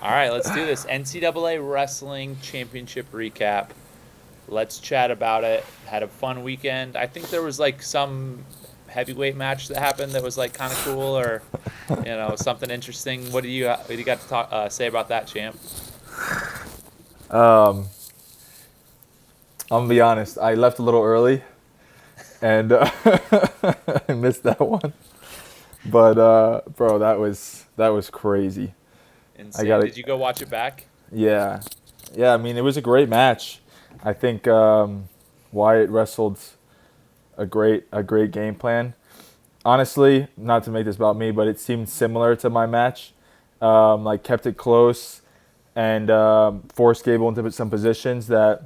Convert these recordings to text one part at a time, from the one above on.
All right, let's do this. NCAA Wrestling Championship recap. Let's chat about it. Had a fun weekend. I think there was like some heavyweight match that happened that was like kind of cool, or something interesting. What do you got to say about that, champ? Um, I'm gonna be honest. I left a little early, and I missed that one. But bro, that was crazy. I Insane. got Did it. you go watch it back? Yeah, yeah. I mean, it was a great match. I think Wyatt wrestled a great game plan. Honestly, not to make this about me, but it seemed similar to my match. Like kept it close and forced Gable into some positions that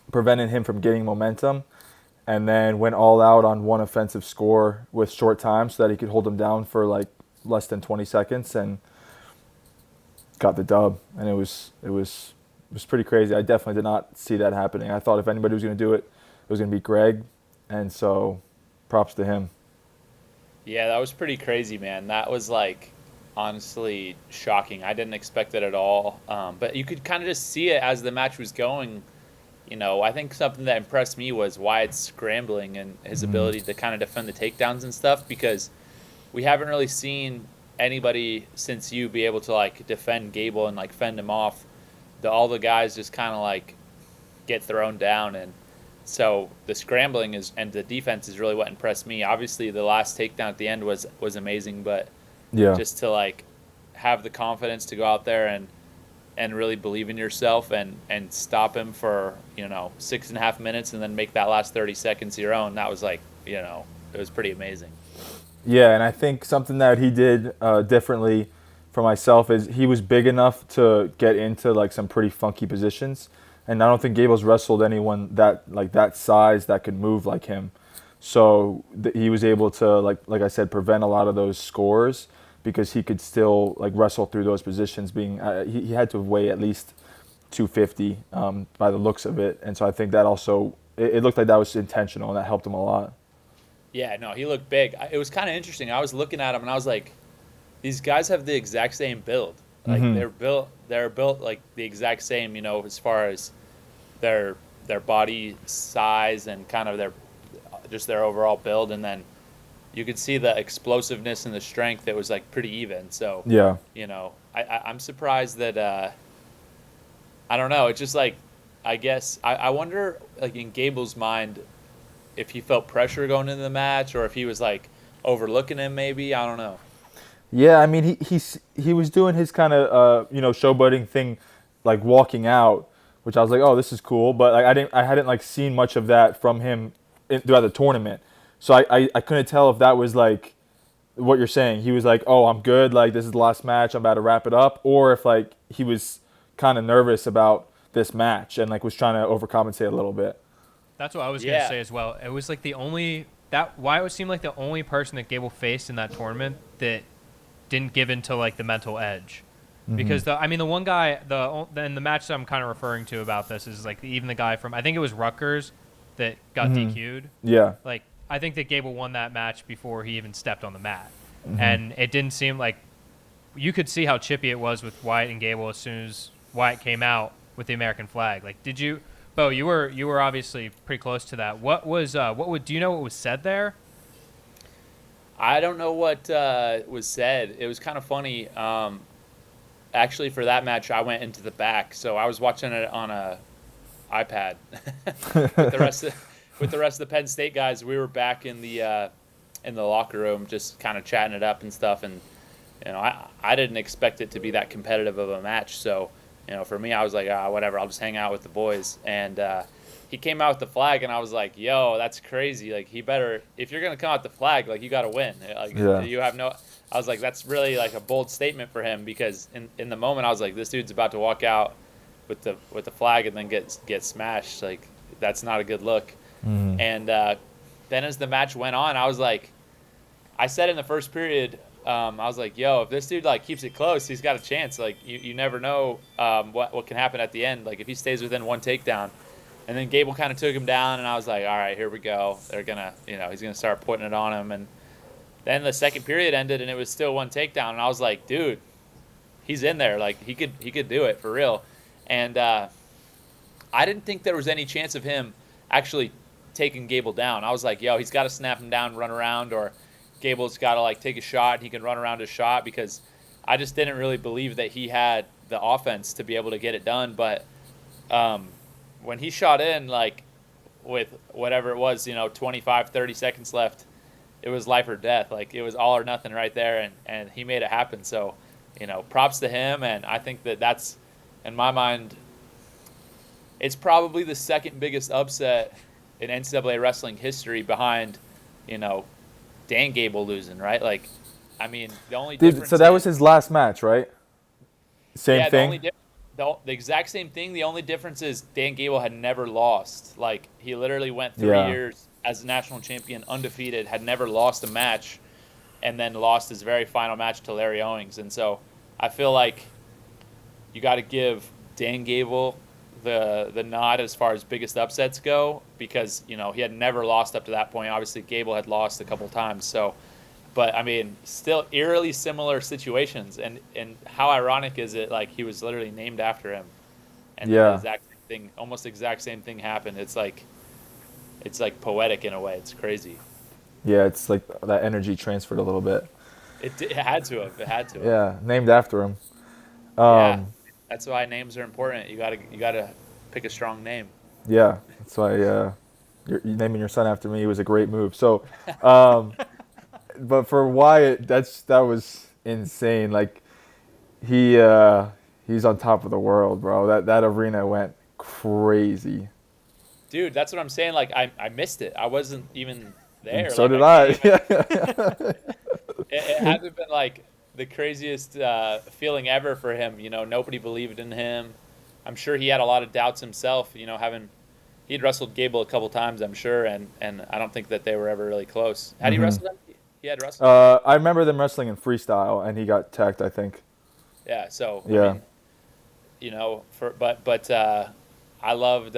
prevented him from getting momentum, and then went all out on one offensive score with short time so that he could hold him down for like less than 20 seconds and got the dub. And it was pretty crazy. I definitely did not see that happening. I thought if anybody was going to do it, it was going to be Greg, and so props to him. Yeah, that was pretty crazy, man. That was like honestly shocking. I didn't expect it at all. But you could kind of just see it as the match was going. I think something that impressed me was Wyatt's scrambling and his Mhm. ability to kind of defend the takedowns and stuff, because we haven't really seen anybody since you be able to like defend Gable and like fend him off. All the guys just kind of like get thrown down, and so the scrambling is and the defense is really what impressed me. Obviously, the last takedown at the end was amazing, but Yeah. just to like have the confidence to go out there and really believe in yourself and stop him for 6.5 minutes and then make that last 30 seconds your own. That was like it was pretty amazing. Yeah, and I think something that he did differently for myself is he was big enough to get into like some pretty funky positions, and I don't think Gable's wrestled anyone that size that could move like him. So he was able to like I said prevent a lot of those scores because he could still like wrestle through those positions. Being he had to weigh at least 250 by the looks of it, and so I think that also it looked like that was intentional and that helped him a lot. Yeah, no, he looked big. It was kind of interesting. I was looking at him and I was like, these guys have the exact same build. Like Hmm. they're built like the exact same, as far as their their body size and kind of their overall build, and then you could see the explosiveness and the strength. It was like pretty even. So, Yeah. I'm surprised that I don't know. It's just like I guess I wonder like in Gable's mind if he felt pressure going into the match or if he was like overlooking him maybe. I don't know. Yeah, I mean he was doing his kind of showboating thing, like walking out, which I was like, oh, this is cool, but like I hadn't like seen much of that from him throughout the tournament, so I couldn't tell if that was like what you're saying. He was like, oh, I'm good, like this is the last match, I'm about to wrap it up, or if like he was kind of nervous about this match and like was trying to overcompensate a little bit. That's what I was gonna Yeah. say as well. It was like the only that why it would seem like the only person that Gable faced in that tournament that didn't give into like the mental edge. Hmm. Because the one guy in the match that I'm kind of referring to about this is like even the guy from I think it was Rutgers that got Hmm. DQ'd. Yeah. Like I think that Gable won that match before he even stepped on the mat, Hmm. and it didn't seem like you could see how chippy it was with Wyatt and Gable as soon as Wyatt came out with the American flag. Like, did you, Bo? You were obviously pretty close to that. Do you know what was said there? I don't know what was said. It was kind of funny. Actually, for that match, I went into the back, so I was watching it on a iPad with the rest of the Penn State guys. We were back in the locker room, just kind of chatting it up and stuff. And I didn't expect it to be that competitive of a match. So for me, I was like, whatever. I'll just hang out with the boys. And he came out with the flag, and I was like, yo, that's crazy. Like he better if you're gonna come out the flag, like you got to win. Like Yeah. you have no. I was like, that's really like a bold statement for him because in the moment I was like, this dude's about to walk out with the flag and then get smashed. Like that's not a good look. Hmm. And then as the match went on, I was like, I said in the first period, I was like, yo, if this dude like keeps it close, he's got a chance. Like you never know what can happen at the end. Like if he stays within one takedown. And then Gable kind of took him down, and I was like, all right, here we go. They're gonna, he's gonna start putting it on him. And then the second period ended, and it was still one takedown, and I was like, dude, he's in there. Like he could do it for real. And I didn't think there was any chance of him actually taking Gable down. I was like, yo, he's got to snap him down, run around, or Gable's got to like take a shot. He can run around his shot, because I just didn't really believe that he had the offense to be able to get it done. But when he shot in, like with whatever it was, 25, 30 seconds left, it was life or death. Like it was all or nothing right there, and he made it happen. So, props to him. And I think that's, in my mind, it's probably the second biggest upset in NCAA wrestling history behind, Dan Gable losing, right? Like, I mean, the only difference. So that was his last match, right? Same thing? The exact same thing. The only difference is Dan Gable had never lost. Like, he literally went 3 years as a national champion, undefeated, had never lost a match, and then lost his very final match to Larry Owings. And so I feel like you got to give Dan Gable the nod as far as biggest upsets go, because, he had never lost up to that point. Obviously, Gable had lost a couple times. So, but, I mean, still eerily similar situations. And how ironic is it, like, he was literally named after him. And the exact same thing, almost exact same thing happened. It's like poetic in a way. It's crazy. Yeah, it's like that energy transferred a little bit. It had to have. It had to have. Yeah, named after him. Yeah, that's why names are important. You gotta pick a strong name. Yeah, that's why you're naming your son after me was a great move. So, but for Wyatt, that was insane. Like he's on top of the world, bro. That arena went crazy. Dude, that's what I'm saying. Like I missed it. I wasn't even there. So did I. It hasn't been like the craziest feeling ever for him. Nobody believed in him. I'm sure he had a lot of doubts himself. He'd wrestled Gable a couple times, I'm sure, and I don't think that they were ever really close. Had he wrestled him? He had wrestled him? I remember them wrestling in freestyle, and he got tagged, I think. Yeah. So yeah, I mean, but I loved.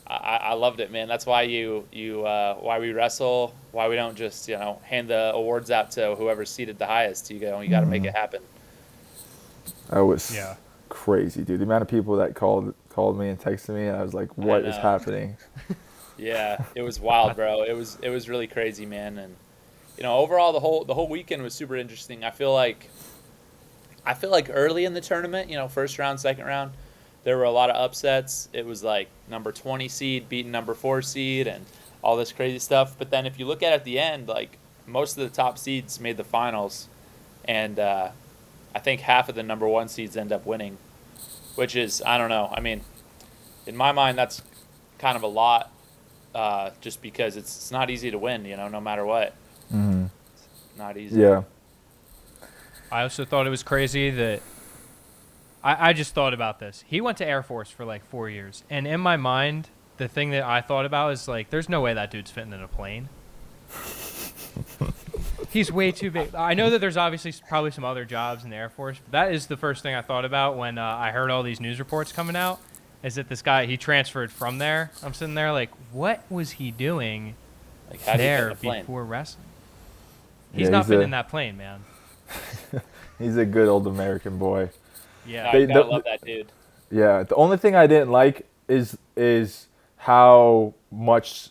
I loved it, man. That's why why we wrestle, why we don't just, hand the awards out to whoever's seated the highest. You got to make it happen. That was crazy, dude. The amount of people that called me and texted me, I was like, what is happening? Yeah, it was wild, bro. It was really crazy, man. And overall the whole weekend was super interesting. I feel like early in the tournament, first round, second round, there were a lot of upsets. It was like number 20 seed beating number 4 seed and all this crazy stuff. But then if you look at it at the end, like most of the top seeds made the finals. And I think half of the number 1 seeds end up winning, which is, I don't know. I mean, in my mind, that's kind of a lot just because it's not easy to win, no matter what. Mm-hmm. It's not easy. Yeah. I also thought it was crazy that I just thought about this. He went to Air Force for like 4 years. And in my mind, the thing that I thought about is like, there's no way that dude's fitting in a plane. He's way too big. I know that there's obviously probably some other jobs in the Air Force, but that is the first thing I thought about when I heard all these news reports coming out, is that this guy, he transferred from there. I'm sitting there like, what was he doing there before wrestling? He's not been in that plane, man. He's a good old American boy. Yeah, I gotta love that dude. Yeah, the only thing I didn't like is how much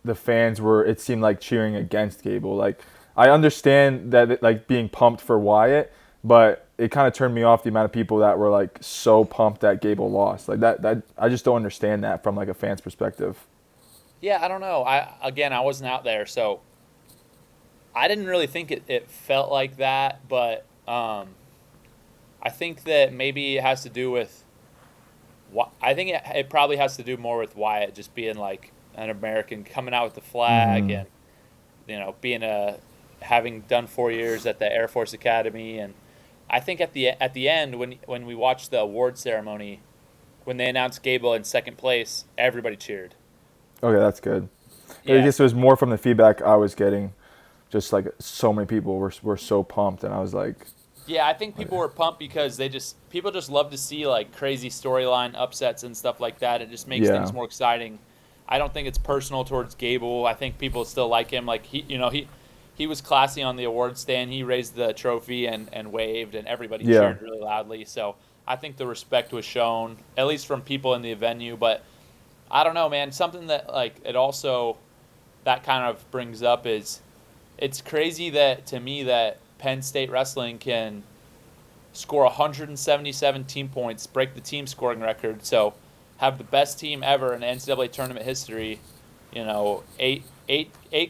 the fans were, it seemed like, cheering against Gable. Like, I understand that like being pumped for Wyatt, but it kind of turned me off the amount of people that were like so pumped that Gable lost. Like that I just don't understand that from like a fan's perspective. Yeah, I don't know. I wasn't out there, so I didn't really think it felt like that, but I think that maybe it has to do with I think it probably has to do more with Wyatt just being like an American, coming out with the flag, and being having done 4 years at the Air Force Academy. And I think at the end when we watched the award ceremony, when they announced Gable in second place, everybody cheered. Okay, that's good. Yeah. I guess it was more from the feedback I was getting. Just like so many people were so pumped, and I was like, yeah, I think people were pumped because people just love to see like crazy storyline upsets and stuff like that. It just makes things more exciting. I don't think it's personal towards Gable. I think people still like him. Like he he was classy on the award stand. He raised the trophy and waved, and everybody Yeah. cheered really loudly. So I think the respect was shown, at least from people in the venue. But I don't know, man. Something that like it also that kind of brings up is it's crazy that to me that Penn State wrestling can score 177 team points, break the team scoring record, so have the best team ever in NCAA tournament history. You know, eight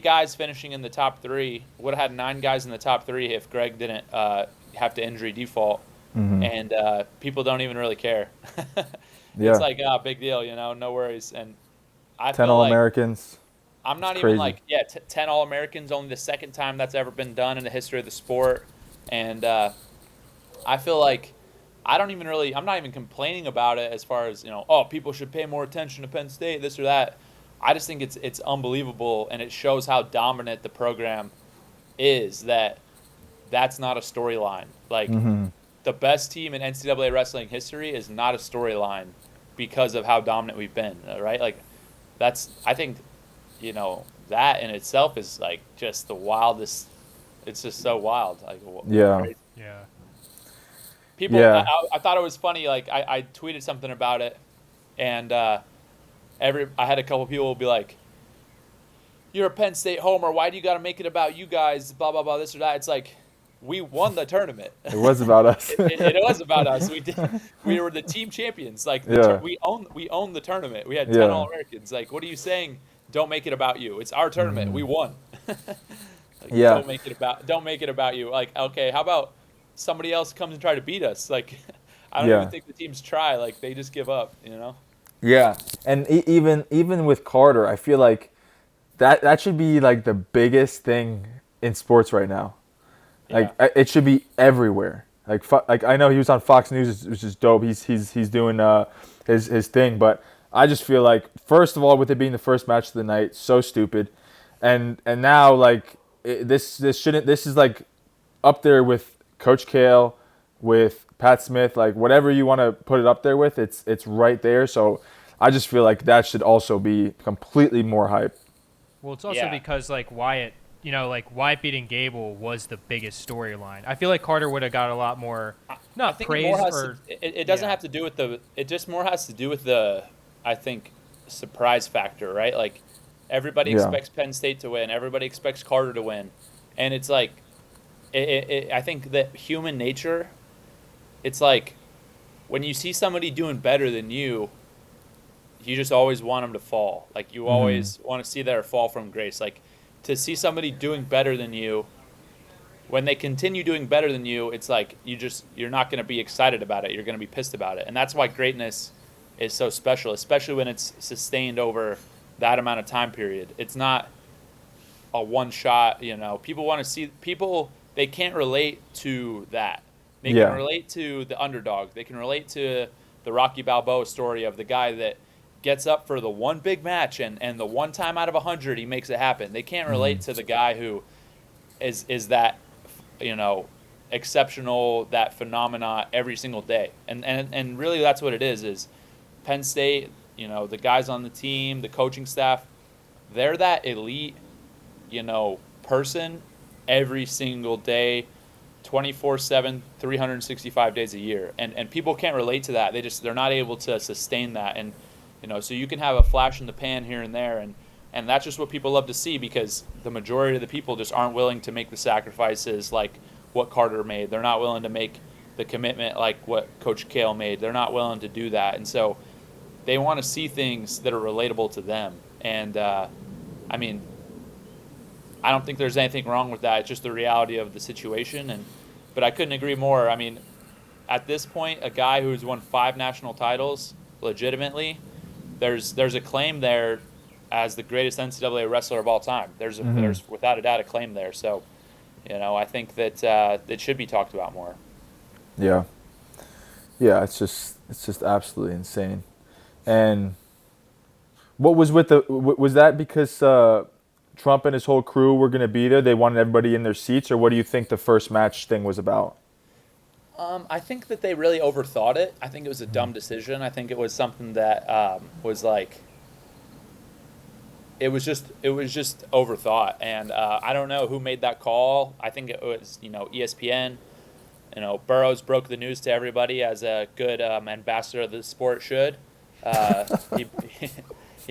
guys finishing in the top 3. Would have had 9 guys in the top 3 if Greg didn't have to injury default. And people don't even really care. Yeah. It's like, big deal, you know, no worries. And I 10 feel like All-Americans. I'm not It's even crazy. like, 10 All-Americans, only the second time that's ever been done in the history of the sport. And I feel like I'm not even complaining about it as far as, you know, oh, people should pay more attention to Penn State, this or that. I just think it's unbelievable, and it shows how dominant the program is that's not a storyline. Like, the best team in NCAA wrestling history is not a storyline because of how dominant we've been, right? Like, I think, you know, that in itself is, like, just the wildest. It's just so wild. Like, Yeah. crazy. Yeah. People, Yeah. I thought it was funny. Like, I tweeted something about it, and I had a couple people be like, "You're a Penn State homer. Why do you got to make it about you guys? Blah blah blah. This or that." It's like, we won the tournament. It was about us. It was about us. We were the team champions. Like, Yeah. we owned the tournament. We had 10 Yeah. All-Americans. Like, what are you saying? Don't make it about you. It's our tournament. We won. Like, Yeah. Don't make it about you. Like, okay, how about somebody else comes and try to beat us? Like, I don't Yeah. even think the teams try. Like, they just give up, you know? Yeah, and even with Carter, I feel like that should be like the biggest thing in sports right now. Like, it should be everywhere. Like I know he was on Fox News, which is dope. He's doing his thing, but I just feel like, first of all, with it being the first match of the night, so stupid, and now like this is like up there with Coach Kale, with Pat Smith, like whatever you want to put it up there with, it's right there. So I just feel like that should also be completely more hype. Well, it's also Yeah. because like Wyatt, you know, like Wyatt beating Gable was the biggest storyline. I feel like Carter would have got a lot more, I not think praise it more has or it doesn't yeah. have to do with it just more has to do with the, I think, surprise factor, right? Like, everybody Yeah. expects Penn State to win, everybody expects Carter to win, and it's like, I think that human nature, it's like, when you see somebody doing better than you just always want them to fall. Like, you always want to see their fall from grace. Like, to see somebody doing better than you, when they continue doing better than you, it's like you're not going to be excited about it. You're going to be pissed about it. And that's why greatness is so special, especially when it's sustained over that amount of time period. It's not a one shot, you know. People want to see they can't relate to that. They Yeah. can relate to the underdog. They can relate to the Rocky Balboa story of the guy that gets up for the one big match and the one time out of 100 he makes it happen. They can't relate to the guy who is that, you know, exceptional, that phenomena every single day. And really that's what it is Penn State, you know, the guys on the team, the coaching staff, they're that elite, you know, person every single day, 24/7, 365 days a year. And people can't relate to that. They're not able to sustain that. And, you know, so you can have a flash in the pan here and there, and that's just what people love to see, because the majority of the people just aren't willing to make the sacrifices like what Carter made. They're not willing to make the commitment like what Coach Kale made. They're not willing to do that. And so they want to see things that are relatable to them. And, I mean, I don't think there's anything wrong with that. It's just the reality of the situation. But I couldn't agree more. I mean, at this point, a guy who's won 5 national titles legitimately, there's a claim there as the greatest NCAA wrestler of all time. There's without a doubt a claim there. So, you know, I think that it should be talked about more. Yeah. Yeah, it's just absolutely insane. And what was was that because Trump and his whole crew were going to be there? They wanted everybody in their seats, or what do you think the first match thing was about? I think that they really overthought it. I think it was a dumb decision. I think it was something that was like, it was just overthought, and I don't know who made that call. I think it was ESPN. Burroughs broke the news to everybody as a good ambassador of the sport should. He,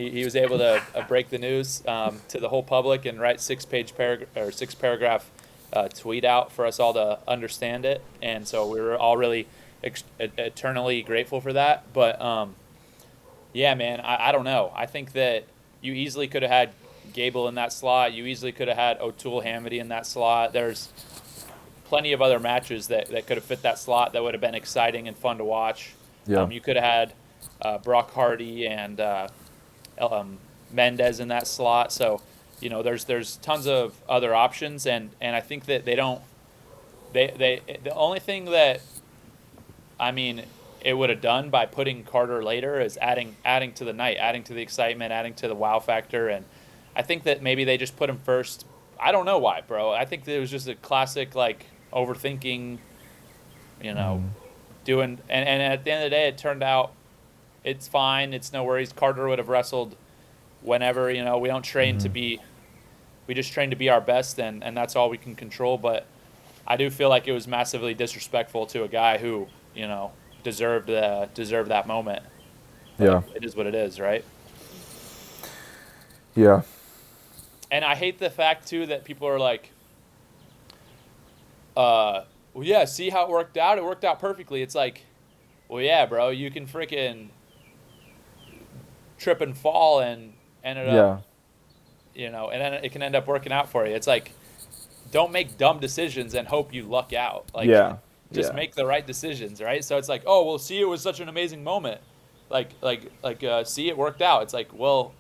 he was able to break the news to the whole public and write six paragraph tweet out for us all to understand it, and so we were all really eternally grateful for that. But yeah, man, I don't know. I think that you easily could have had Gable in that slot. You easily could have had O'Toole Hamity in that slot. There's plenty of other matches that could have fit that slot that would have been exciting and fun to watch. Yeah. You could have had Brock Hardy and Mendez in that slot. So, there's tons of other options, and I think that the only thing that, it would have done by putting Carter later is adding to the night, adding to the excitement, adding to the wow factor, and I think that maybe they just put him first. I don't know why, bro. I think that it was just a classic, overthinking, doing, and at the end of the day, it turned out it's fine. It's no worries. Carter would have wrestled whenever, we don't train to be, we just train to be our best, and that's all we can control. But I do feel like it was massively disrespectful to a guy who, deserved that moment. But Yeah. it is what it is, right? Yeah. And I hate the fact too that people are like, well, yeah, see how it worked out? It worked out perfectly. It's like, well, yeah, bro, you can freaking trip and fall and ended up, and then it can end up working out for you. It's like, don't make dumb decisions and hope you luck out. Just make the right decisions, right? So it's like, oh, well, see, it was such an amazing moment. See, it worked out. It's like, well,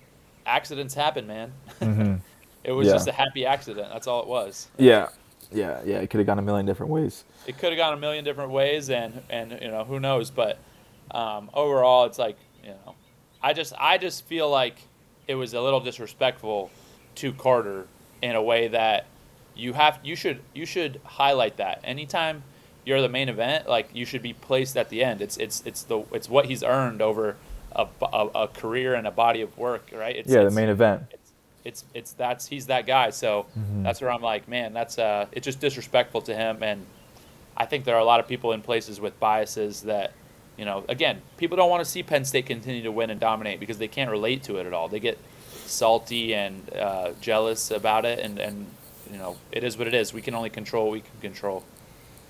accidents happen, man. Mm-hmm. It was just a happy accident. That's all it was. Yeah. It could have gone a million different ways. It could have gone a million different ways, and who knows? But overall, it's like, I just feel like it was a little disrespectful to Carter in a way that you should highlight that anytime you're the main event. You should be placed at the end. It's what he's earned over a career and a body of work, right? The main event. He's that guy. So that's where I'm like, man, that's it's just disrespectful to him. And I think there are a lot of people in places with biases that, again, people don't want to see Penn State continue to win and dominate because they can't relate to it at all. They get salty and jealous about it, and it is what it is. We can only control what we can control.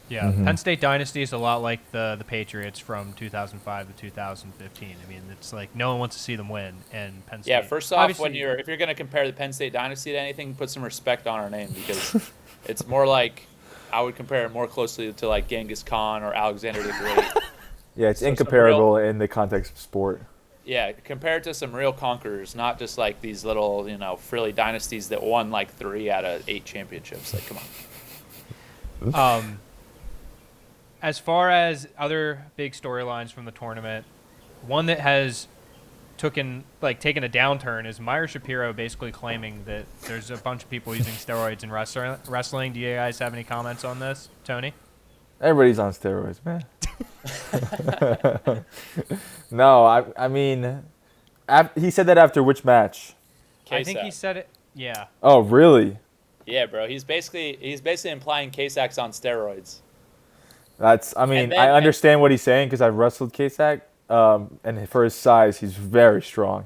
Yeah, Penn State dynasty is a lot like the Patriots from 2005 to 2015. It's like no one wants to see them win, and Penn State. Yeah, first off, if you're going to compare the Penn State dynasty to anything, put some respect on our name, because it's more like, I would compare it more closely to like Genghis Khan or Alexander the Great. Yeah, it's incomparable in the context of sport. Yeah, compare it to some real conquerors, not just like these little, frilly dynasties that won like 3 out of 8 championships. Like, come on. As far as other big storylines from the tournament, one that has taken a downturn is Meyers Shapiro basically claiming that there's a bunch of people using steroids in wrestling. Do you guys have any comments on this, Tony? Everybody's on steroids, man. No, I mean, he said that after which match? Kasak. I think he said it. Yeah. Oh, really? Yeah, bro. He's basically implying Kasak's on steroids. I understand what he's saying because I've wrestled Kasak, and for his size, he's very strong.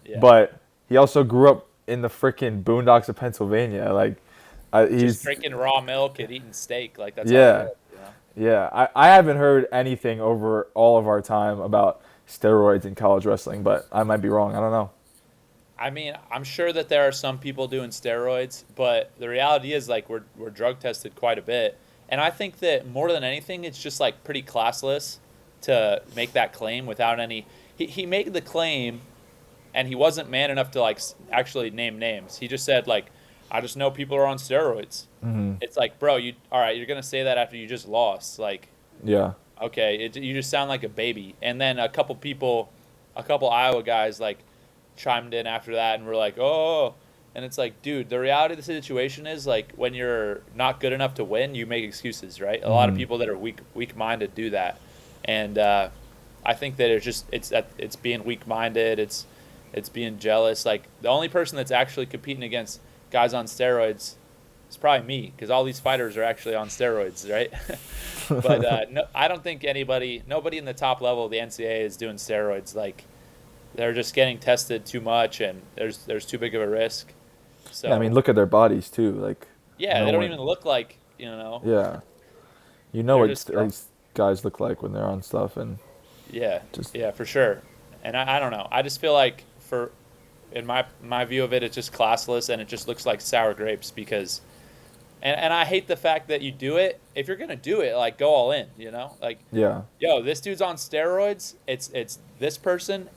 Yeah. But he also grew up in the freaking boondocks of Pennsylvania. He's just drinking raw milk and eating steak. That's yeah. Yeah, I haven't heard anything over all of our time about steroids in college wrestling, but I might be wrong. I don't know. I'm sure that there are some people doing steroids, but the reality is we're drug tested quite a bit. And I think that more than anything, it's just pretty classless to make that claim without any. He made the claim, and he wasn't man enough to actually name names. He just said I just know people are on steroids. Mm-hmm. It's bro, all right? You're gonna say that after you just lost, yeah. Okay, you just sound like a baby. And then a couple Iowa guys chimed in after that and were like, oh. And it's dude, the reality of the situation is when you're not good enough to win, you make excuses, right? A lot of people that are weak-minded do that, and I think that it's being weak-minded. It's It's being jealous. Like, the only person that's actually competing against guys on steroids is probably me, because all these fighters are actually on steroids, right? But no, I don't think nobody in the top level of the NCAA is doing steroids. Like, they're just getting tested too much, and there's too big of a risk. So Yeah, I mean, look at their bodies too. Like, yeah, no they don't one- even look like, Yeah, you know They're what just strong. these guys look like when they're on stuff, and Yeah, just yeah, for sure. And I don't know. I just feel like in my view of it, it's just classless, and it just looks like sour grapes because, and I hate the fact that you do it. If you're gonna do it, like, go all in, like, yeah, yo, this dude's on steroids. It's this person,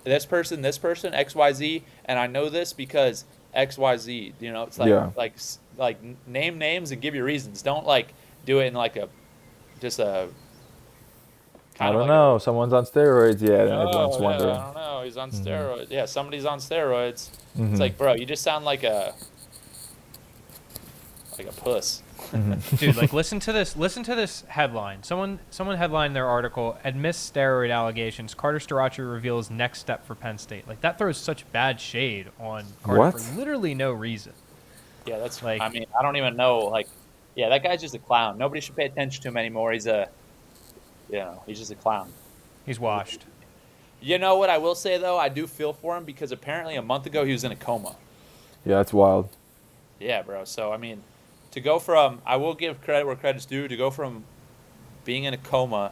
this person, this person, XYZ, and I know this because XYZ. It's like Yeah. name names and give your reasons. Don't like do it in like just a I kind of don't like know. Someone's on steroids. Yeah, and Oh, everyone's yeah, wondering. I don't know. He's on steroids. Yeah, somebody's on steroids. Mhm. It's like, bro, you just sound like a puss. Dude, like listen to this headline. Someone headlined their article, admits steroid allegations. Carter Starocci reveals next step for Penn State. Like, that throws such bad shade on Carter What? for literally no reason. Yeah, that's Like- I mean, I don't even know. Like, yeah, that guy's just a clown. Nobody should pay attention to him anymore. He's just a clown. He's washed. You know what I will say though? I do feel for him because apparently a month ago he was in a coma. Yeah, that's wild. Yeah, bro. So I mean, to go from, I will give credit where credit's due, to go from being in a coma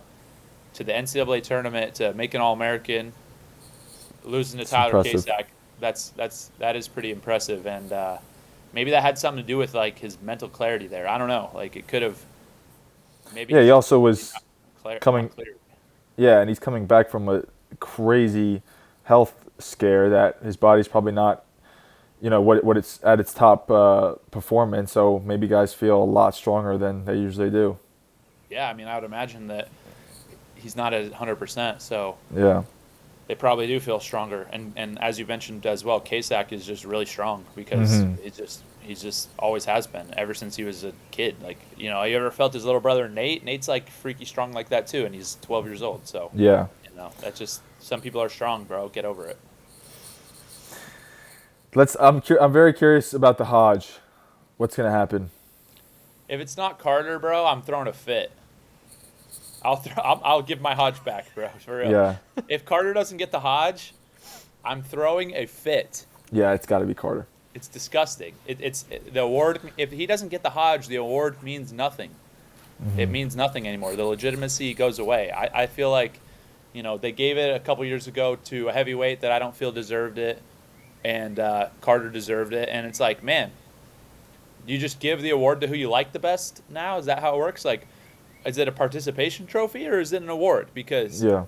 to the NCAA tournament to making All-American, losing to It's Tyler impressive. Kasak, that is pretty impressive, and maybe that had something to do with like his mental clarity there. I don't know. Like, it could have. Maybe. Yeah, he also was coming- not clear. Yeah, and he's coming back from a crazy health scare that his body's probably not, what it's at its top performance. So maybe guys feel a lot stronger than they usually do. Yeah, I mean, I would imagine that he's not at 100%, so Yeah. they probably do feel stronger. And as you mentioned as well, Kasak is just really strong because Mhm. he's just always has been ever since he was a kid. Like, you ever felt his little brother Nate? Nate's like freaky strong like that too, and he's 12 years old. So Yeah. that's just, some people are strong, bro. Get over it. I'm very curious about the Hodge. What's gonna happen? If it's not Carter, bro, I'm throwing a fit. I'll give my Hodge back, bro. For real. Yeah. If Carter doesn't get the Hodge, I'm throwing a fit. Yeah, it's got to be Carter. It's disgusting. The award. If he doesn't get the Hodge, the award means nothing. Mm-hmm. It means nothing anymore. The legitimacy goes away. I feel like, they gave it a couple years ago to a heavyweight that I don't feel deserved it, and Carter deserved it. And it's like, man, do you just give the award to who you like the best now? Is that how it works? Like, is it a participation trophy or is it an award? Because Yeah.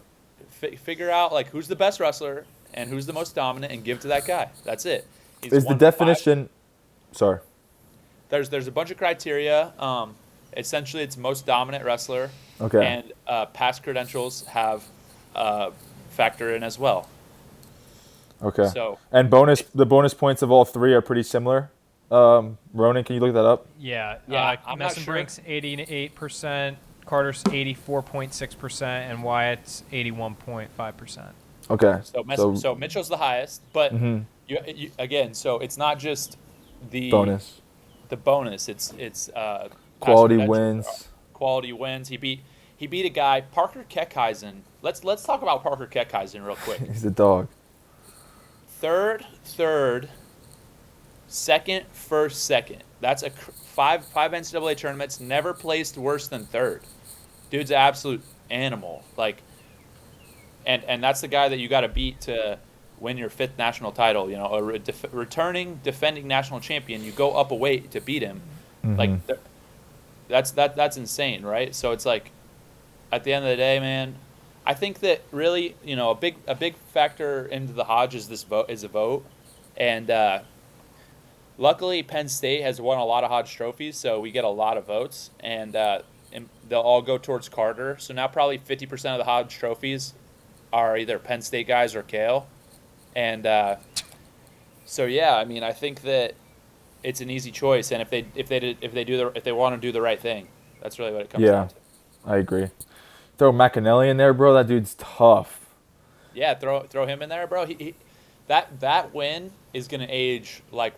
figure out like who's the best wrestler and who's the most dominant and give to that guy. That's it. He's Is the 1 to 5. definition? Sorry. There's a bunch of criteria. Essentially, it's most dominant wrestler. Okay. And past credentials have factor in as well. Okay. So And the bonus points of all three are pretty similar. Ronan, can you look that up? Yeah. Yeah, I'm not sure. Messenbrink's 88%, Carter's 84.6%, and Wyatt's 81.5%. Okay. so Mitchell's the highest, but Mhm. you again. So it's not just the bonus. The bonus. It's past Quality credentials. wins. Quality wins. He beat a guy, Parker Keckheisen. Let's talk about Parker Keckheisen real quick. He's a dog. Third, second, first, second. That's five NCAA tournaments. Never placed worse than third. Dude's an absolute animal. Like, and that's the guy that you got to beat to win your 5th national title. A returning, defending national champion. You go up a weight to beat him. Mhm. Like, that's insane, right? So it's like, at the end of the day, man, I think that really, a big factor into the Hodge is a vote, and luckily Penn State has won a lot of Hodge trophies, so we get a lot of votes, and they'll all go towards Carter. So now probably 50% of the Hodge trophies are either Penn State guys or Kale, and so yeah, I mean, I think that it's an easy choice, and if they want to do the right thing, that's really what it comes down to. I agree. Throw McAnally in there, bro. That dude's tough. Yeah, throw him in there, bro. that win is gonna age like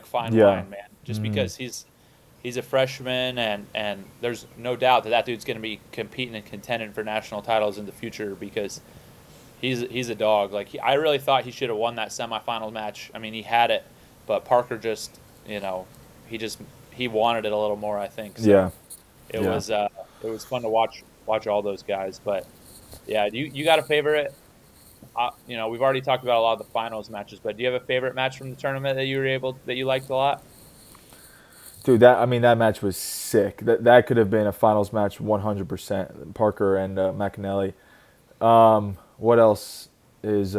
fine Yeah. wine, man. Just because he's a freshman, and there's no doubt that dude's gonna be competing and contending for national titles in the future because he's a dog. Like I really thought he should have won that semifinal match. I mean, he had it, but Parker just he wanted it a little more, I think. So Yeah. it was fun to watch all those guys. But yeah, you got a favorite? We've already talked about a lot of the finals matches, but do you have a favorite match from the tournament that you liked a lot? Dude, that match was sick. That could have been a finals match 100%. Parker and McAnally. What else is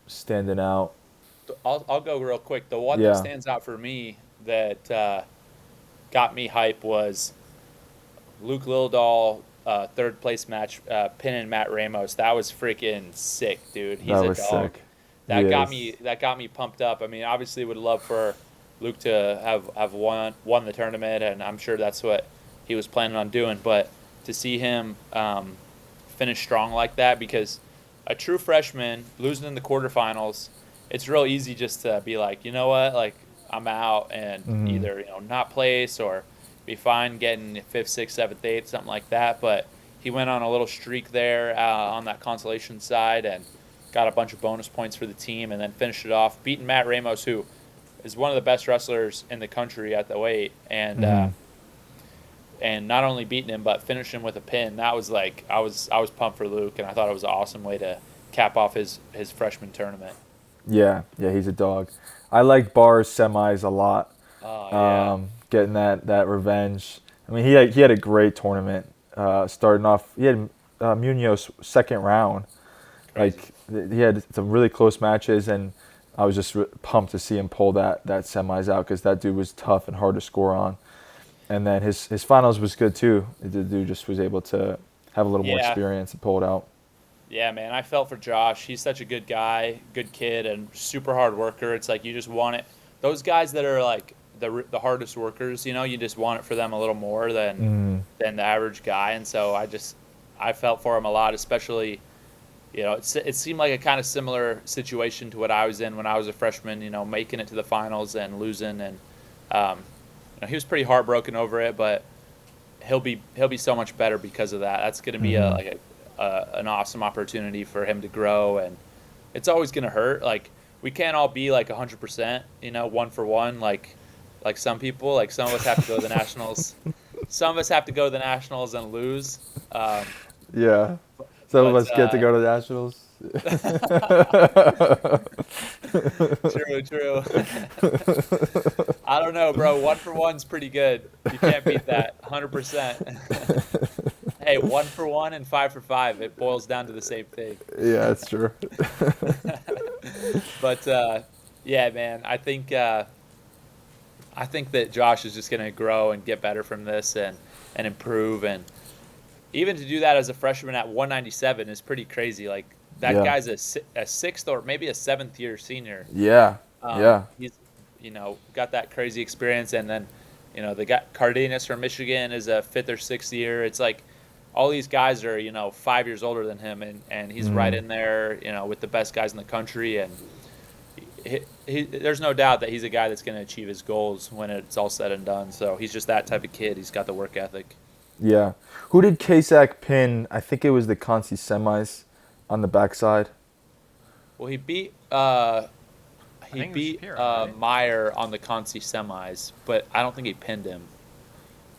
standing out? I'll go real quick. The one Yeah. that stands out for me that got me hype was Luke Lildahl, third place match, pinning Matt Ramos. That was freaking sick, dude. He's That a was dog. sick. That He got me pumped up. I mean, obviously would love for Luke to have won the tournament, and I'm sure that's what he was planning on doing. But to see him finish strong like that, because a true freshman losing in the quarterfinals, it's real easy just to be like, you know what, like I'm out, and either not place or be fine getting 5th, 6th, 7th, 8th, something like that. But he went on a little streak there on that consolation side and got a bunch of bonus points for the team, and then finished it off beating Matt Ramos, who is one of the best wrestlers in the country at the weight, and not only beating him but finishing him with a pin. That was like I was pumped for Luke, and I thought it was an awesome way to cap off his freshman tournament. Yeah, he's a dog. I like Barr's semis a lot. Oh yeah. Getting that revenge. I mean, he had a great tournament. Starting off, he had Munoz second round. Crazy. Like he had some really close matches, and I was just pumped to see him pull that semis out because that dude was tough and hard to score on. And then his finals was good too. The dude just was able to have a little more experience and pull it out. Yeah, man, I felt for Josh. He's such a good guy, good kid, and super hard worker. It's like you just want it. Those guys that are like the hardest workers, you just want it for them a little more than the average guy. And so I felt for him a lot, especially, it seemed like a kind of similar situation to what I was in when I was a freshman, making it to the finals and losing. And he was pretty heartbroken over it, but he'll be so much better because of that. That's going to be an awesome opportunity for him to grow, and it's always going to hurt. Like we can't all be like 100%, one for one, like some people. Like some of us have to go to the nationals. Some of us have to go to the nationals and lose. Yeah, some of us get to go to the nationals. True. I don't know, bro. 1 for 1's pretty good. You can't beat that. 100%. Hey, 1 for 1 and 5 for 5. It boils down to the same thing. Yeah, that's true. But yeah, man, I think that Josh is just going to grow and get better from this and improve, and even to do that as a freshman at 197 is pretty crazy. Like that guy's a 6th or maybe a 7th year senior. Yeah. He's got that crazy experience, and then they got Cardenas from Michigan is a 5th or 6th year. It's like all these guys are 5 years older than him, and he's right in there with the best guys in the country, and there's no doubt that he's a guy that's going to achieve his goals when it's all said and done. So he's just that type of kid. He's got the work ethic. Yeah. Who did Kasak pin? I think it was the Conci semis on the backside. Well, he beat Shapiro, right? Meyer on the Conci semis, but I don't think he pinned him.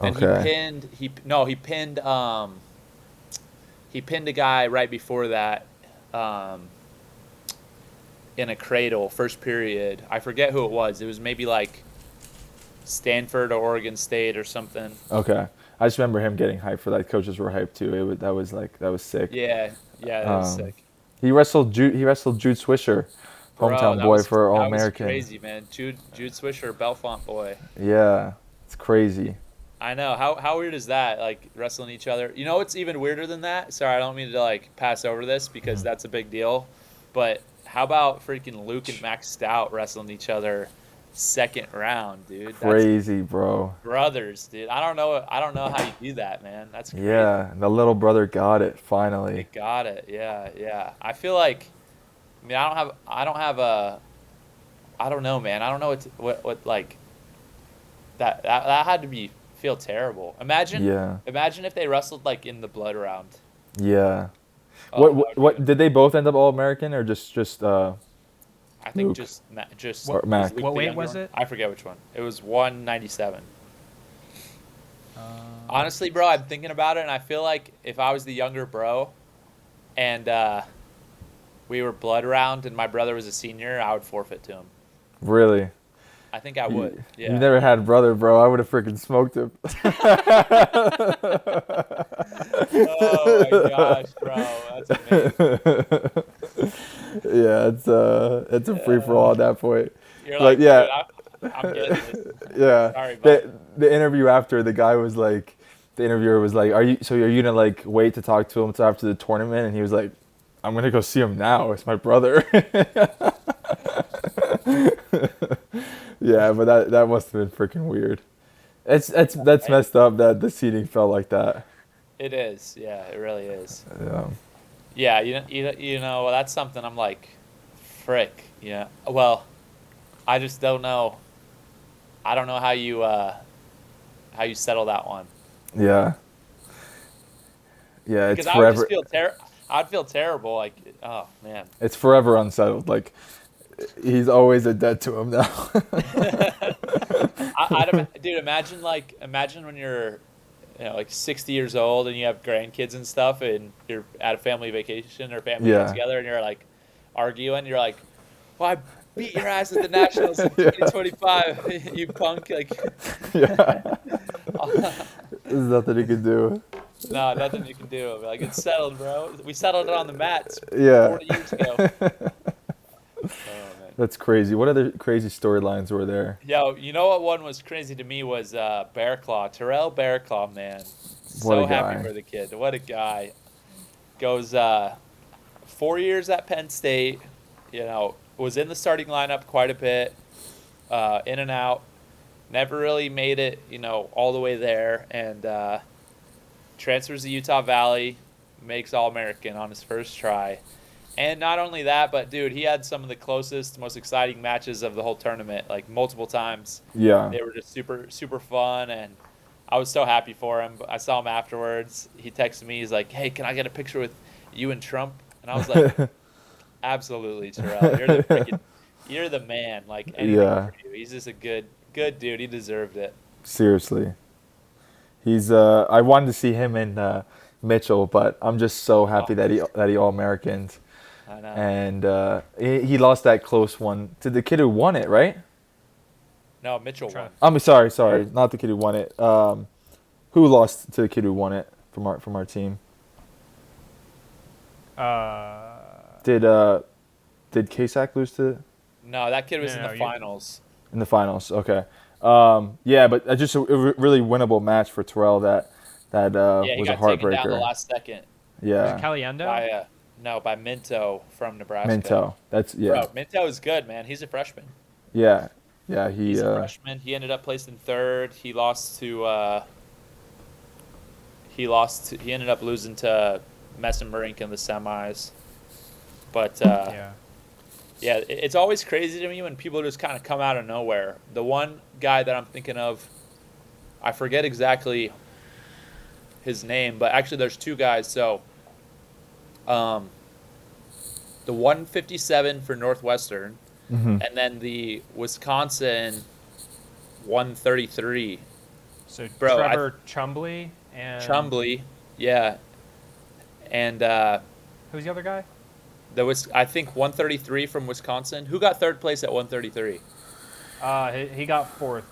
And Okay. he pinned a guy right before that in a cradle, first period. I forget who it was. It was maybe like Stanford or Oregon State or something. Okay. I just remember him getting hyped for that. Coaches were hyped too. That was sick. Yeah, that was sick. He wrestled Jude Swisher, hometown boy for All American. That was crazy, man. Jude Swisher, Belfont boy. Yeah, it's crazy. I know. How weird is that? Like wrestling each other. What's even weirder than that? Sorry, I don't mean to like pass over this because that's a big deal. But how about freaking Luke and Max Stout wrestling each other second round, dude? Crazy, bro. Brothers, dude. I don't know how you do that, man. That's crazy. Yeah, the little brother got it They finally. got it. Yeah. I feel like I mean, I don't know, man. I don't know what like that had to feel terrible. Yeah. Imagine if they wrestled like in the blood round. Yeah. Oh, that would What be, did they both end up All American or just I think Luke. just Or was Mac. Luke What the weight younger was one? it? I forget which one. It was 197. Uh, Honestly, bro, I'm thinking about it, and I feel like if I was the younger bro, and we were blood round, and my brother was a senior, I would forfeit to him. really? I think I would. You Yeah. never had a brother, bro. I would have freaking smoked him. Oh my gosh, bro, that's amazing. Yeah, it's a free for all at that point. You're But like, yeah, dude, I'm getting this. yeah. Sorry, bud. The interview after, the guy was like, the interviewer was like, are you gonna like wait to talk to him until after the tournament? And he was like, I'm gonna go see him now. It's my brother. Yeah, but that must have been freaking weird. That's Right? messed up that the seating felt like that. It is. Yeah, it really is. Yeah. Yeah, you know, that's something I'm like, frick. Yeah. Well, I just don't know. I don't know how you settle that one. Yeah. Yeah, it's Because I would just forever. I'd feel terrible. Like, oh man. It's forever unsettled. Like he's always a debt to him now. Dude, imagine when you're, like 60 years old and you have grandkids and stuff, and you're at a family vacation or family get Yeah. together, and you're like arguing. You're like, "Well, I beat your ass at the Nationals in Yeah. 2025, you punk!" Like, Yeah. There's nothing he can do. no, nothing you can do. Like, it's settled, bro. We settled it on the mats Yeah. 40 years ago. Oh man. That's crazy. What other crazy storylines were there? Yo, you know what one was crazy to me was Bear Claw. Terrell Bear Claw, man. What So a happy guy. for the kid. What a guy. Goes 4 years at Penn State, was in the starting lineup quite a bit, in and out. Never really made it, all the way there, and transfers to Utah Valley, makes All-American on his first try. And not only that, but dude, he had some of the closest, most exciting matches of the whole tournament, like multiple times. Yeah. They were just super, super fun, and I was so happy for him. I saw him afterwards. He texted me. He's like, "Hey, can I get a picture with you and Trump?" And I was like, "Absolutely, Terrell. You're the man. Like anything Yeah. for you. He's just a good dude. He deserved it." Seriously. He's I wanted to see him and Mitchell, but I'm just so happy Oh, that he all Americaned. I know. And he lost that close one to the kid who won it, right? No, Mitchell won. I'm sorry, not the kid who won it. Who lost to the kid who won it from our team? Did Kasak lose to No, that kid was No, in no, the you- finals. in the finals? Okay. Yeah, but just a really winnable match for Terrell. That Yeah, he was a got taken down the heartbreaker. last second Was Yeah, it Caliendo? by Minto from Nebraska. Minto. That's Bro, Minto is good, man. He's a freshman. yeah. He He's a freshman. He ended up placing third. He ended up losing to Messenbrink in the semis. But Yeah. yeah, it's always crazy to me when people just kind of come out of nowhere. The one guy that I'm thinking of, I forget exactly his name, but actually there's two guys. So the 157 for Northwestern, Mhm. and then the Wisconsin 133. So Bro, Trevor Chumbley and Chumbly, yeah. And who's the other guy? I think 133 from Wisconsin. Who got third place at 133? He got fourth.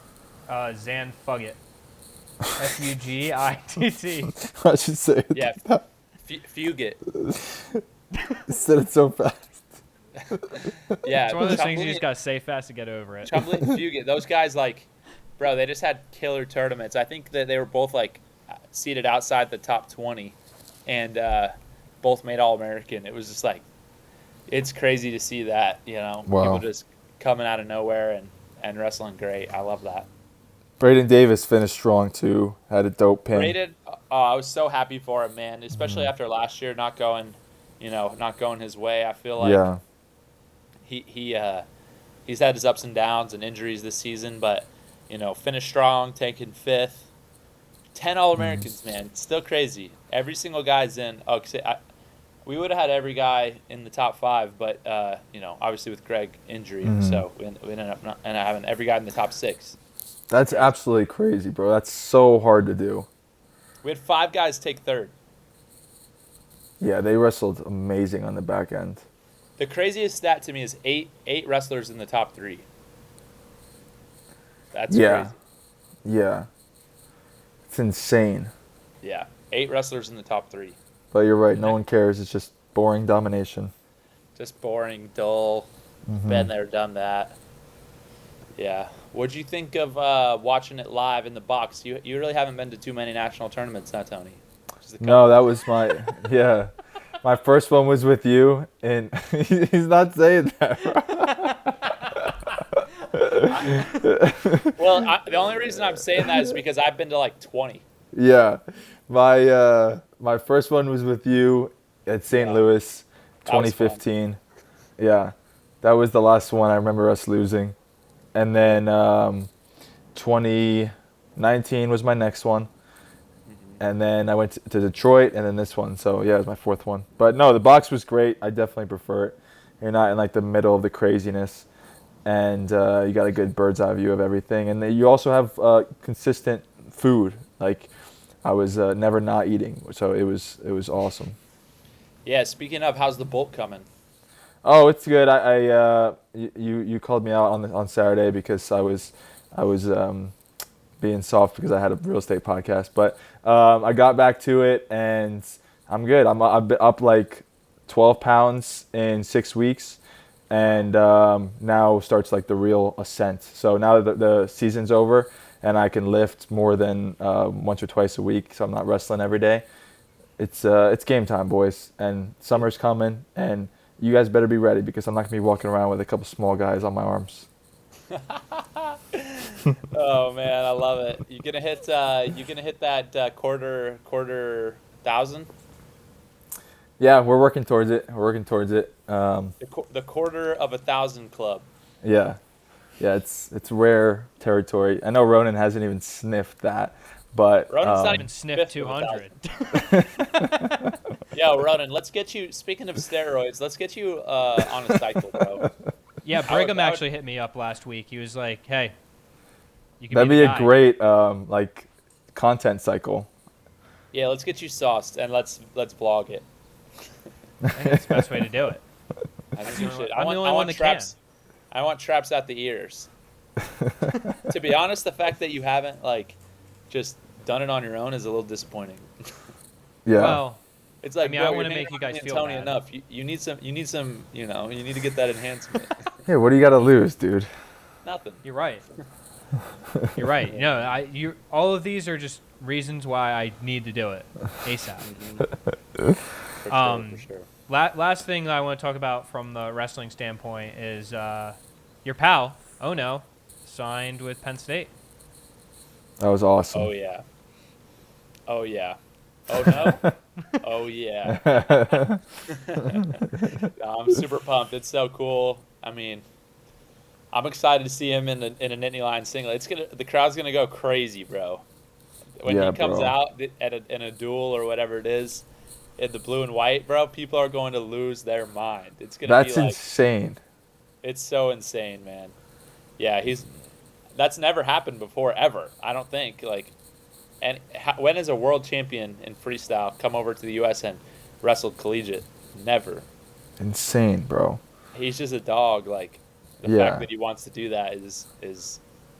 Zan Fugitt. Fugitt. I should say it. Yeah, Fugit. Said it so fast. Yeah, It's one of those things you Chumbly- just gotta say fast to get over it. Chumbly and Fugit. Those guys, like, bro, they just had killer tournaments. I think that they were both like seated outside the top 20, and both made All-American. It was just like, it's crazy to see that, Wow. people just coming out of nowhere and wrestling great. I love that. Braden Davis finished strong too. Had a dope pin. Braden, I was so happy for him, man. Especially after last year not going his way. I feel like Yeah. he's had his ups and downs and injuries this season, but finished strong, taking 5th. 10 All-Americans, man. It's still crazy. Every single guy's in. Oh, we would have had every guy in the top 5, but obviously with Greg injury, so we ended up not having every guy in the top 6. That's absolutely crazy, bro. That's so hard to do. We had 5 guys take 3rd. Yeah, they wrestled amazing on the back end. The craziest stat to me is eight wrestlers in the top 3. That's crazy. Yeah. It's insane. Yeah, 8 wrestlers in the top 3. But you're right. No one cares. It's just boring domination. Just boring, dull. Been there, done that. Yeah. What'd you think of watching it live in the box? You really haven't been to too many national tournaments, huh, Tony? No, that was my my first one was with you, and he's not saying that. Well, the only reason I'm saying that is because I've been to like 20. Yeah, my first one was with you at St. Louis, 2015. Yeah, that was the last one I remember us losing, and then 2019 was my next one. And then I went to Detroit, and then this one. So, yeah, it was my 4th one. But, no, the box was great. I definitely prefer it. You're not in, like, the middle of the craziness. And you got a good bird's eye view of everything. And then you also have consistent food. Like, I was never not eating. So, it was awesome. Yeah, speaking of, how's the bulk coming? Oh, it's good. You called me out on Saturday because I was being soft because I had a real estate podcast, but I got back to it and I'm good. I've been up like 12 pounds in 6 weeks, and now starts like the real ascent. So now that the season's over and I can lift more than once or twice a week, so I'm not wrestling every day. It's game time, boys, and summer's coming, and you guys better be ready because I'm not gonna be walking around with a couple small guys on my arms. Oh man, I love it. You gonna hit that quarter 1,000? Yeah, we're working towards it. The quarter of 1,000 club. Yeah, it's rare territory. I know Ronan hasn't even sniffed that, but Ronan's not even sniffed 200. Yo, Ronan, let's get you. Speaking of steroids, let's get you on a cycle, bro. Yeah, Brigham actually hit me up last week. He was like, "Hey, you can that'd be be the a guy." great like content cycle. Yeah, let's get you sauced and let's vlog it. I think that's the best way to do it. I think you should. I'm the only I one want that traps. I want traps at the ears. To be honest, the fact that you haven't just done it on your own is a little disappointing. Yeah. Well, It's like, I mean, bro, I you're wanna hanging make you around guys me and feel Tony bad. enough. You need some. You need to get that enhancement. Hey, what do you got to lose, dude? Nothing. you're right. You're right. All of these are just reasons why I need to do it ASAP. For sure. Last thing that I want to talk about from the wrestling standpoint is your pal Ono signed with Penn State. That was awesome. Oh yeah. Oh yeah. Oh no. Oh yeah. No, I'm super pumped. It's so cool. I mean, I'm excited to see him in a Nittany Lion singlet. The crowd's gonna go crazy, bro. When he comes out in a duel or whatever it is, in the blue and white, bro, people are going to lose their mind. It's gonna That's be like, insane. it's so insane, man. Yeah, that's never happened before ever. I don't think when has a world champion in freestyle come over to the U.S. and wrestled collegiate? Never. Insane, bro. He's just a dog. The fact that he wants to do that is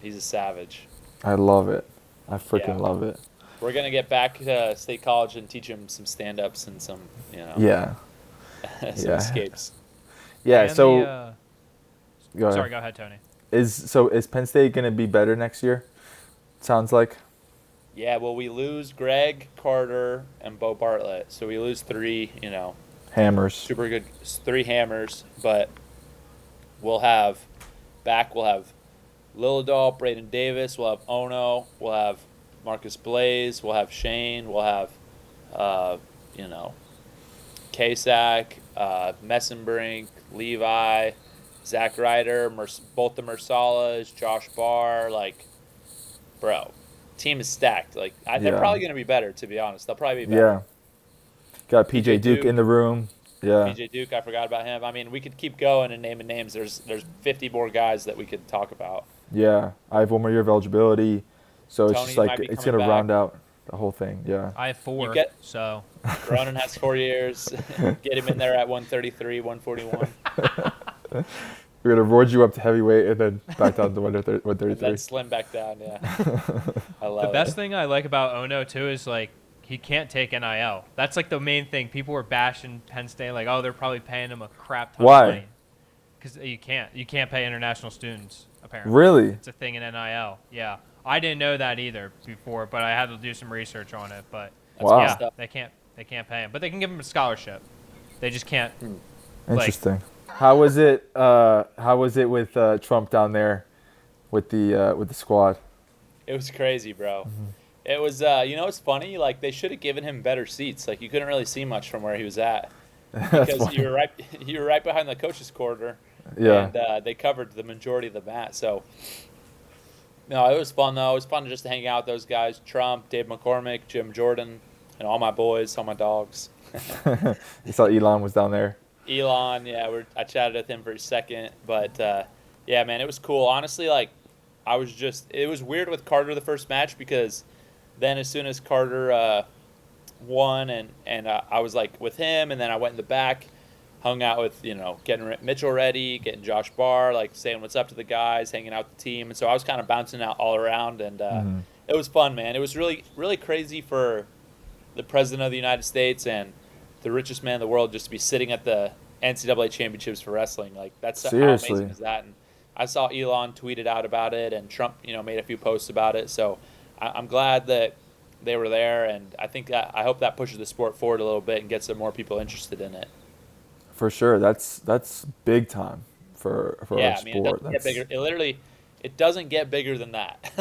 he's a savage. I love it. I freaking love it. We're gonna get back to State College and teach him some stand-ups and some, Yeah. some escapes. Yeah. And So. Go ahead. Sorry, go ahead, Tony. Is Penn State gonna be better next year? Sounds like. Yeah. Well, we lose Greg, Carter, and Bo Bartlett, so we lose 3. Hammers. Super good 3 hammers, but we'll have Lilidol, Braden Davis, we'll have Ono, we'll have Marcus Blaze, we'll have Shane, we'll have Kasak, Messenbrink, Levi, Zach Ryder, both the Mersalas, Josh Barr, like, bro, team is stacked. Like, they're probably going to be better, to be honest. They'll probably be better. Yeah. Got PJ Duke in the room. Yeah. PJ Duke, I forgot about him. I mean, we could keep going and naming names. There's 50 more guys that we could talk about. Yeah. I have one more year of eligibility. So it's Tony just like, might be it's going to coming round out the whole thing. Yeah. I have 4, so. Ronan has 4 years. Get him in there at 133, 141. We're going to roid you up to heavyweight and then back down to 133. Then slim back down, yeah. I love it. The best thing I like about Ono, too, is, like, he can't take NIL. That's, like, the main thing. People were bashing Penn State, like, oh, they're probably paying him a crap ton of money. Because you can't. You can't pay international students, apparently. Really? It's a thing in NIL. Yeah. I didn't know that either before, but I had to do some research on it. But, wow. Yeah, they can't pay him. But they can give him a scholarship. They just can't. Interesting. How was it with Trump down there with the squad? It was crazy, bro. Mm-hmm. It was, it's funny. Like, they should have given him better seats. Like, you couldn't really see much from where he was at because you were right behind the coach's corner. Yeah. And they covered the majority of the mat. So, no, it was fun though. It was fun just to hang out with those guys: Trump, Dave McCormick, Jim Jordan, and all my boys, all my dogs. You saw Elon was down there. Elon, yeah, I chatted with him for a second, but yeah, man, it was cool. Honestly, like, it was weird with Carter the first match because then as soon as Carter won and I was like with him, and then I went in the back, hung out with, getting Mitchell ready, getting Josh Barr, like saying what's up to the guys, hanging out with the team, and so I was kind of bouncing out all around, and it was fun, man. It was really, really crazy for the president of the United States and the richest man in the world just to be sitting at the NCAA Championships for wrestling. Like, that's how amazing is that? And I saw Elon tweeted out about it, and Trump, made a few posts about it. So I'm glad that they were there, and I hope that pushes the sport forward a little bit and gets some more people interested in it. For sure, that's big time for our sport. It doesn't get bigger. It doesn't get bigger than that.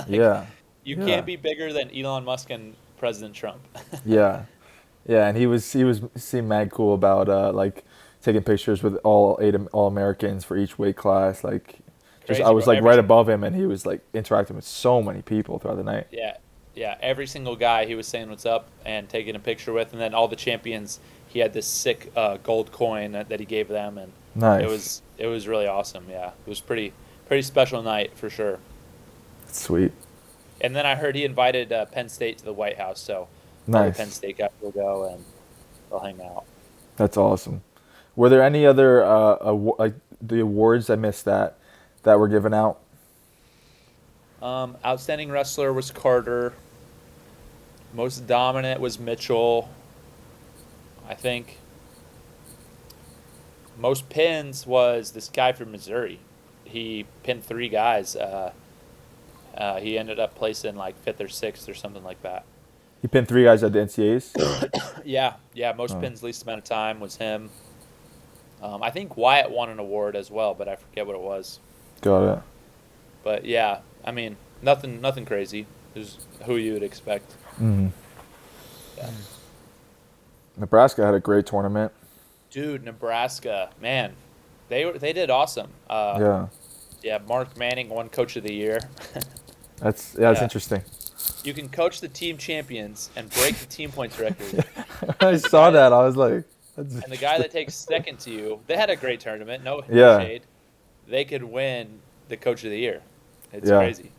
You can't be bigger than Elon Musk and President Trump. Yeah, and he seemed mad cool about like taking pictures with all 8 All-Americans for each weight class. Like, crazy, I was like right above him, and he was like interacting with so many people throughout the night. Yeah, every single guy he was saying what's up and taking a picture with, and then all the champions, he had this sick gold coin that he gave them, and nice. It was really awesome. Yeah, it was pretty special night for sure. Sweet. And then I heard he invited Penn State to the White House, so nice. All the Penn State guys will go and they'll hang out. That's awesome. Were there any other like the awards I missed that were given out? Outstanding wrestler was Carter. Most dominant was Mitchell, I think. Most pins was this guy from Missouri. He pinned 3 guys. He ended up placing like 5th or 6th or something like that. He pinned 3 guys at the NCAAs? Yeah. Most pins, least amount of time was him. I think Wyatt won an award as well, but I forget what it was. Got it. But yeah, I mean, nothing crazy. It was who you would expect. Mm-hmm. Yeah. Nebraska had a great tournament. Dude, Nebraska, man, they did awesome. Yeah, Mark Manning won Coach of the Year. That's interesting. You can coach the team champions and break the team points record. I saw that. I was like, and the guy that takes second to you, they had a great tournament. No shade. They could win the Coach of the Year. It's crazy.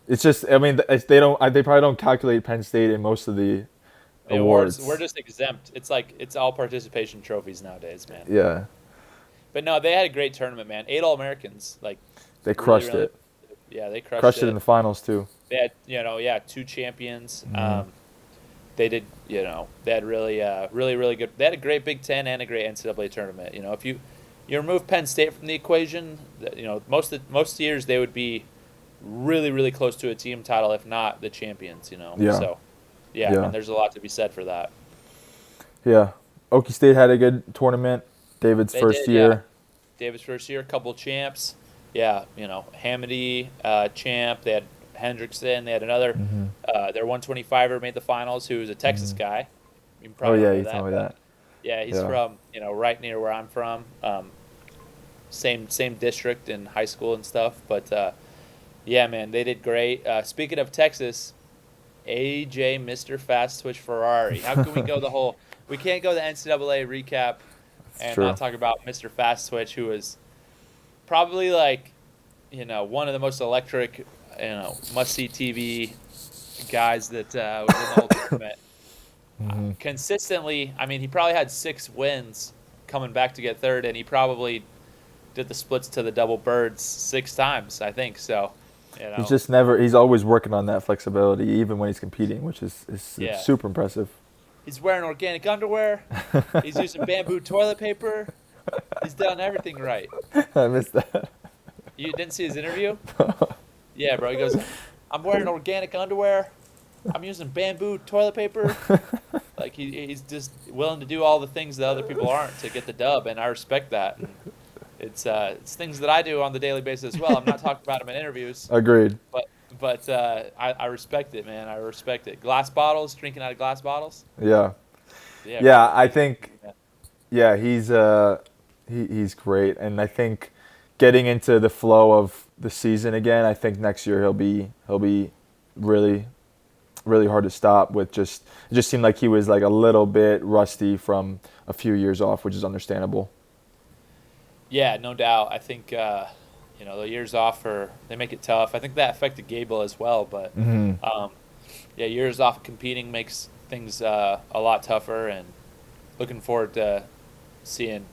It's just, I mean, they probably don't calculate Penn State in most of the awards. We're just exempt. It's like it's all participation trophies nowadays, man. Yeah. But no, they had a great tournament, man. 8 All-Americans, like they crushed it. Yeah, they crushed it in the finals too. They had 2 champions. Mm-hmm. They did, they had really good. They had a great Big Ten and a great NCAA tournament. If you remove Penn State from the equation, most years they would be really, really close to a team title, if not the champions. Yeah. So, I mean, there's a lot to be said for that. Yeah, Okie State had a good tournament. David's first year. Yeah. David's first year, a couple champs. Yeah, Hamady, champ. They had Hendrickson. They had another. Mm-hmm. Their 125er made the finals, who was a Texas guy. You can probably you told me that. Yeah, he's from right near where I'm from. same district in high school and stuff. But yeah, man, they did great. Speaking of Texas, AJ Mr. Fast Twitch Ferrari. How can we go the whole? We can't go the NCAA recap and true. not talk about Mr. Fast Twitch, who was probably like, one of the most electric, must-see TV guys that was in the whole tournament. Mm-hmm. Consistently, I mean, he probably had 6 wins coming back to get third, and he probably did the splits to the double Byrds 6 times, I think. So, he's always working on that flexibility, even when he's competing, which is super impressive. He's wearing organic underwear. He's using bamboo toilet paper. He's done everything right. I missed that. You didn't see his interview? Yeah, bro. He goes, I'm wearing organic underwear. I'm using bamboo toilet paper. Like, he's just willing to do all the things that other people aren't to get the dub, and I respect that. And it's things that I do on the daily basis as well. I'm not talking about them in interviews. Agreed. But I respect it, man. I respect it. Glass bottles, drinking out of glass bottles. Yeah. Yeah, I think. Yeah, he's great, and I think getting into the flow of the season again, I think next year he'll be really, really hard to stop. It just seemed like he was like a little bit rusty from a few years off, which is understandable. Yeah, no doubt. I think the years off they make it tough. I think that affected Gable as well, but years off competing makes things a lot tougher, and looking forward to seeing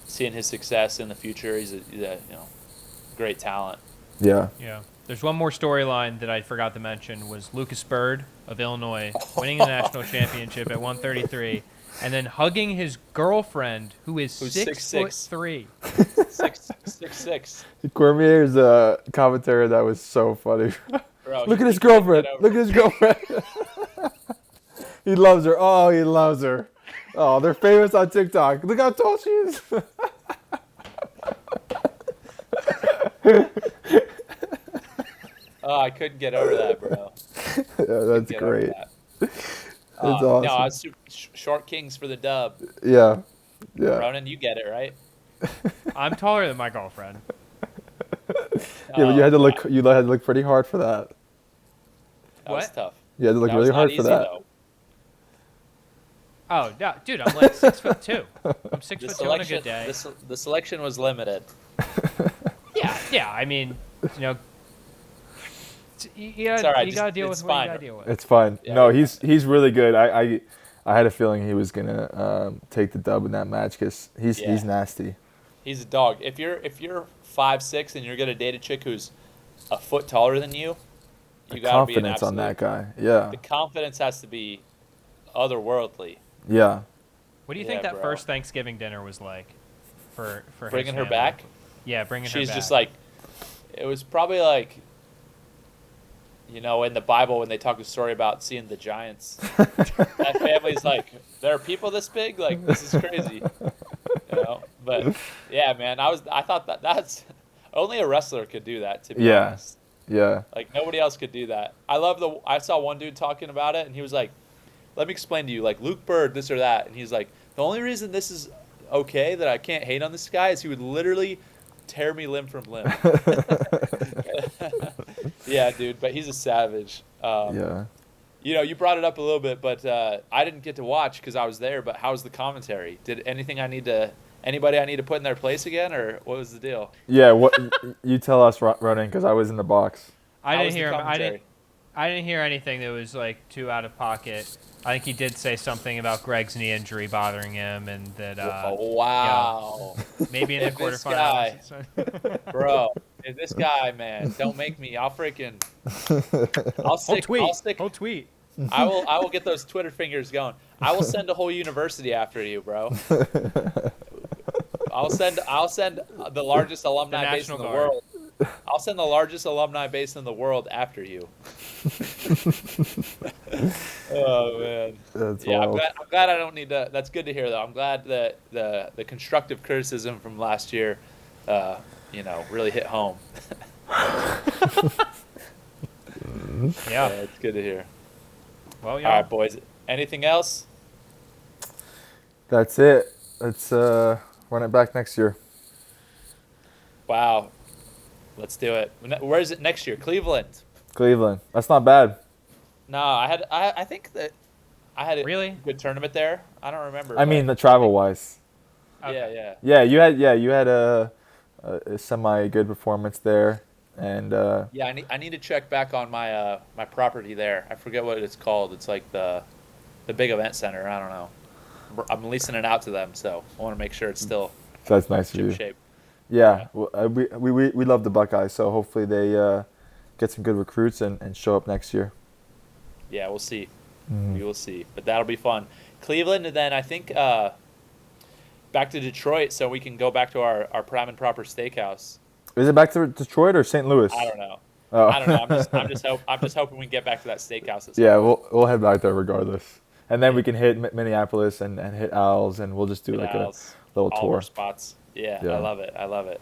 his success in the future. He's a great talent. Yeah. Yeah. There's one more storyline that I forgot to mention was Lucas Byrd of Illinois winning the national championship at 133, and then hugging his girlfriend who's 6'3". 6'6". Cormier's commentary, that was so funny. Bro, Look at his girlfriend. Look at his girlfriend. He loves her. Oh, he loves her. Oh, they're famous on TikTok. Look how tall she is. Oh, I couldn't get over that, bro. Yeah, that's great. That's awesome. No, I was super short kings for the dub. Yeah. Ronan, you get it, right? I'm taller than my girlfriend. Yeah, but you had to look pretty hard for that. That was tough. You had to look really hard for that. Though. Oh, no, dude, I'm like 6'2". I'm 6'2" on a good day. The selection was limited. Yeah. I mean, you all right. You gotta deal with what you gotta deal with. It's fine. Yeah, no, he's really good. I had a feeling he was gonna take the dub in that match because he's nasty. He's a dog. If you're 5'6" and you're gonna date a chick who's a foot taller than you, you gotta be an confidence on that guy. Yeah. The confidence has to be otherworldly. Yeah. What do you think that first Thanksgiving dinner was like for bringing his her back? Yeah, bringing her back. She's just like, it was probably like, in the Bible when they talk a story about seeing the giants. That family's like, there are people this big? Like, this is crazy. But yeah, man, I thought that's only a wrestler could do that, to be honest. Yeah. Like, nobody else could do that. I saw one dude talking about it, and he was like, let me explain to you, like, Luke Byrd, this or that. And he's like, the only reason this is okay, that I can't hate on this guy, is he would literally tear me limb from limb. Yeah, dude, but he's a savage. Yeah. You brought it up a little bit, but I didn't get to watch because I was there, but how's the commentary? Did anybody I need to put in their place again, or what was the deal? Yeah, what you tell us, Ronan, because I was in the box. I didn't hear him. I didn't hear anything that was like too out of pocket. I think he did say something about Greg's knee injury bothering him, and that. Wow. Maybe in the quarterfinals. Bro, if this guy, man, don't make me. I'll freaking. I'll stick. Whole tweet. I will get those Twitter fingers going. I will send a whole university after you, bro. I'll send the largest alumni base in the world. I'll send the largest alumni base in the world after you. Oh man. That's wild. I'm glad I don't need to. That's good to hear, though. I'm glad that the constructive criticism from last year, really hit home. Yeah, it's good to hear. Well, all right, boys. Anything else? That's it. Let's run it back next year. Wow. Let's do it. Where is it next year? Cleveland. Cleveland. That's not bad. No, I think that I had a Really? good tournament there. I don't remember. I mean, the travel wise. Okay. Yeah. Yeah, you had a semi good performance there, and Yeah, I need to check back on my my property there. I forget what it's called. It's like the big event center. I don't know. I'm leasing it out to them, so I want to make sure it's still that's nice of ship you. shape. Yeah, well, we love the Buckeyes, so hopefully they get some good recruits and show up next year. Yeah, we'll see. Mhm. We will see. But that'll be fun. Cleveland, and then I think back to Detroit, so we can go back to our prime and proper steakhouse. Is it back to Detroit or St. Louis? I don't know. Oh. I don't know. I'm just hoping we can get back to that steakhouse. Yeah, we'll head back there regardless, and then we can hit Minneapolis and hit Owls, and we'll just do like a little all tour. our spots. Yeah, Yeah. I love it.